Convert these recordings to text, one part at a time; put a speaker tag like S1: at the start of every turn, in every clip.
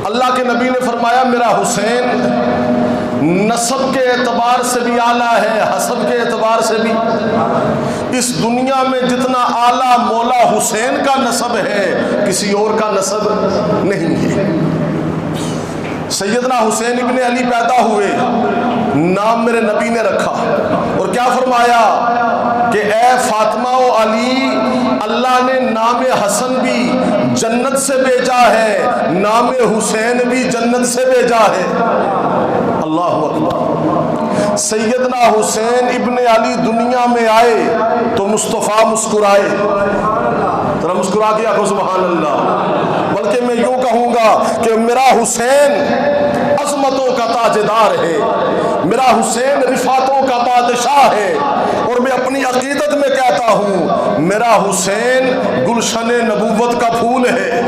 S1: اللہ کے نبی نے فرمایا میرا حسین نسب کے اعتبار سے بھی اعلیٰ ہے، حسب کے اعتبار سے بھی۔ اس دنیا میں جتنا اعلیٰ مولا حسین کا نسب ہے کسی اور کا نسب نہیں ہے۔ سیدنا حسین ابن علی پیدا ہوئے، نام میرے نبی نے رکھا اور کیا فرمایا کہ اے فاطمہ و علی، اللہ نے نام حسن بھی جنت سے بھیجا ہے، نام حسین بھی جنت سے بھیجا ہے۔ اللہ اکبر۔ سیدنا حسین ابن علی دنیا میں آئے تو مصطفیٰ مسکرائے، ذرا مسکرا کے آخو سبحان اللہ۔ بلکہ میں یوں کہوں گا کہ میرا حسین عظمتوں کا تاجدار ہے، میرا حسین رفعتوں کا بادشاہ ہے، اور میں اپنی عقیدت میں کہتا ہوں میرا حسین گلشن نبوت کا پھول ہے،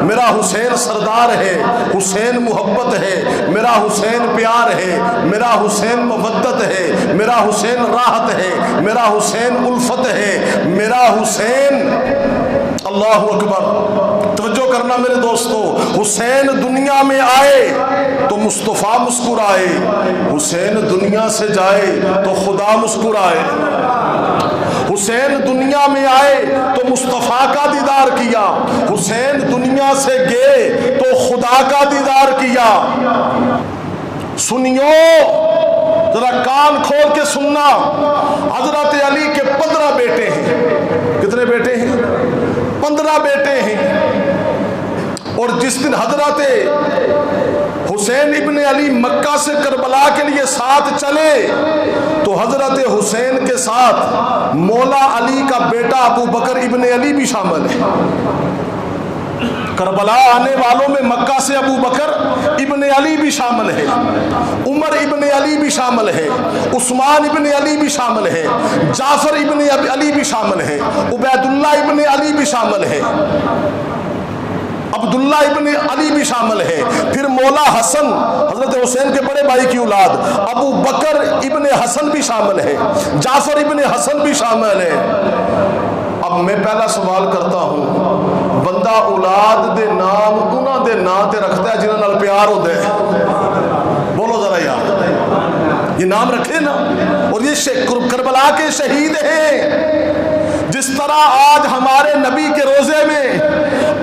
S1: میرا حسین سردار ہے، حسین محبت ہے، میرا حسین پیار ہے، میرا حسین مودت ہے، میرا حسین راحت ہے، میرا حسین الفت ہے، میرا حسین۔ اللہ اکبر۔ توجہ کرنا میرے دوستو، حسین دنیا میں آئے تو مصطفیٰ مسکرائے، حسین دنیا سے جائے تو خدا مسکرائے۔ حسین دنیا میں آئے تو مصطفیٰ کا دیدار کیا، حسین دنیا سے گئے تو خدا کا دیدار کیا۔ سنیو، ذرا کان کھول کے سننا، حضرت علی کے 15 بیٹے ہیں۔ کتنے بیٹے ہیں؟ 15 بیٹے ہیں۔ اور جس دن حضرت حسین ابن علی مکہ سے کربلا کے لیے ساتھ چلے تو حضرت حسین کے ساتھ مولا علی کا بیٹا ابو بکر ابن علی بھی شامل ہے۔ کربلا آنے والوں میں مکہ سے ابو بکر ابن علی بھی شامل ہے، عمر ابن علی بھی شامل ہے، عثمان ابن علی بھی شامل ہے، جعفر ابن علی بھی شامل ہے، عبید اللہ ابن علی بھی شامل ہے، عبداللہ ابن علی بھی شامل ہے، پھر مولا حسن حضرت حسین کے بڑے بھائی کی اولاد ابو بکر ابن حسن بھی شامل ہے، جعفر ابن حسن بھی شامل ہے۔ اب میں پہلا سوال کرتا ہوں، بندہ اولاد دے نام انہاں دے نام تے رکھتا ہے جنہاں نال پیار ہوتا ہے؟ بولو ذرا یار، یہ نام رکھے نا۔ اور یہ کربلا کے شہید ہیں۔ جس طرح آج ہمارے نبی کے روزے میں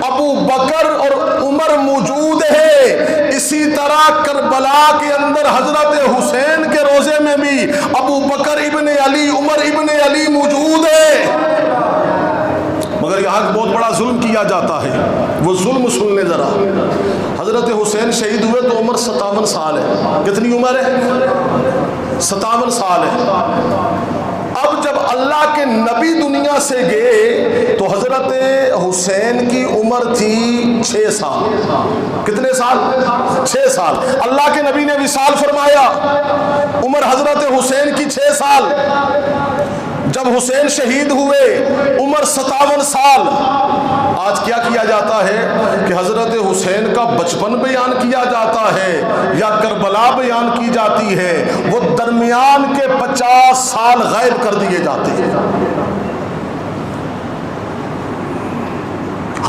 S1: ابو بکر اور عمر موجود ہے، اسی طرح کربلا کے اندر حضرت حسین کے روزے میں بھی ابو بکر ابن علی، عمر ابن علی موجود ہے۔ مگر یہاں بہت بڑا ظلم کیا جاتا ہے، وہ ظلم سن لیں ذرا۔ حضرت حسین شہید ہوئے تو عمر 57 سال ہے۔ کتنی عمر ہے؟ 57 سال ہے۔ اب جب اللہ کے نبی دنیا سے گئے تو حضرت حسین کی عمر تھی 6 سال۔ کتنے سال؟ 6 سال۔ اللہ کے نبی نے وصال فرمایا، عمر حضرت حسین کی 6 سال۔ جب حسین شہید ہوئے عمر 57 سال۔ آج کیا کیا جاتا ہے کہ حضرت حسین کا بچپن بیان کیا جاتا ہے یا کربلا بیان کی جاتی ہے، وہ درمیان کے 50 سال غائب کر دیے جاتے ہیں۔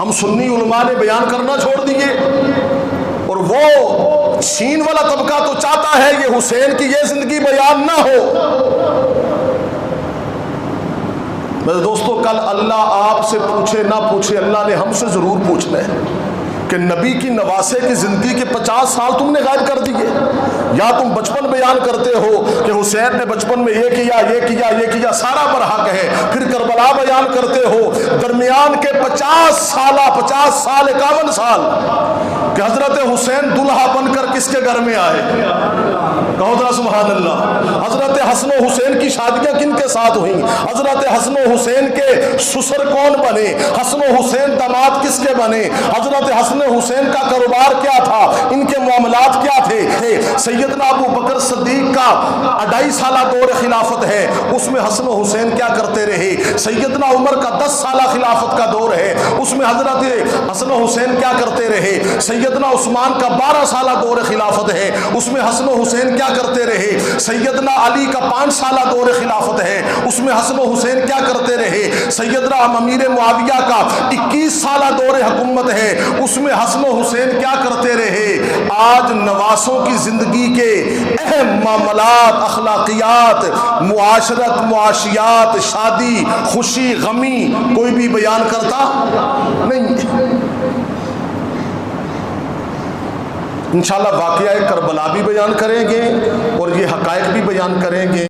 S1: ہم سنی علماء نے بیان کرنا چھوڑ دیے، اور وہ چھین والا طبقہ تو چاہتا ہے یہ حسین کی یہ زندگی بیان نہ ہو۔ میرے دوستو، کل اللہ آپ سے پوچھے نہ پوچھے، اللہ نے ہم سے ضرور پوچھنا ہے کہ نبی کی نواسے کی زندگی کے 50 سال تم نے غائب کر دیے۔ یا تم بچپن بیان کرتے ہو کہ حسین نے بچپن میں یہ کیا یہ کیا یہ کیا، سارا پر حق ہے، پھر کربلا بیان کرتے ہو درمیان کے 50 سال 51 سال کہ حضرت حسین دلہا بن کر کس کے گھر میں آئے؟ کہو ذرا سبحان اللہ۔ حضرت حسن و حسین کی شادیاں کن کے ساتھ ہوئیں؟ حضرت حسن و حسین کے سسر کون بنے؟ حسن و حسین داماد کس کے بنے؟ حضرت حسن حسین کا کاروبار کیا تھا؟ ان کے معاملات کیا تھے؟ سیدنا ابو بکر صدیق کا 2.5 سالہ دور خلافت ہے، اس میں حسن و حسین کیا کرتے رہے؟ سیدنا عمر کا 10 سالہ خلافت کا دور ہے، اس میں حضرت حسن و حسین کیا کرتے رہے؟ سیدنا عثمان کا 12 سالہ دور خلافت ہے، اس میں حسن و حسین کیا کرتے رہے؟ سیدنا علی کا 5 سالہ دور خلافت ہے، اس میں حسن و حسین کیا کرتے رہے؟ سیدنا امیر معاویہ کا 21 سالہ دور حکومت ہے، اس میں حسن و حسین کیا کرتے رہے؟ آج نواسوں کی زندگی کے اہم معاملات، اخلاقیات، معاشرت، معاشیات، شادی، خوشی، غمی کوئی بھی بیان کرتا نہیں۔ انشاءاللہ واقعہ کربلا بھی بیان کریں گے اور یہ حقائق بھی بیان کریں گے۔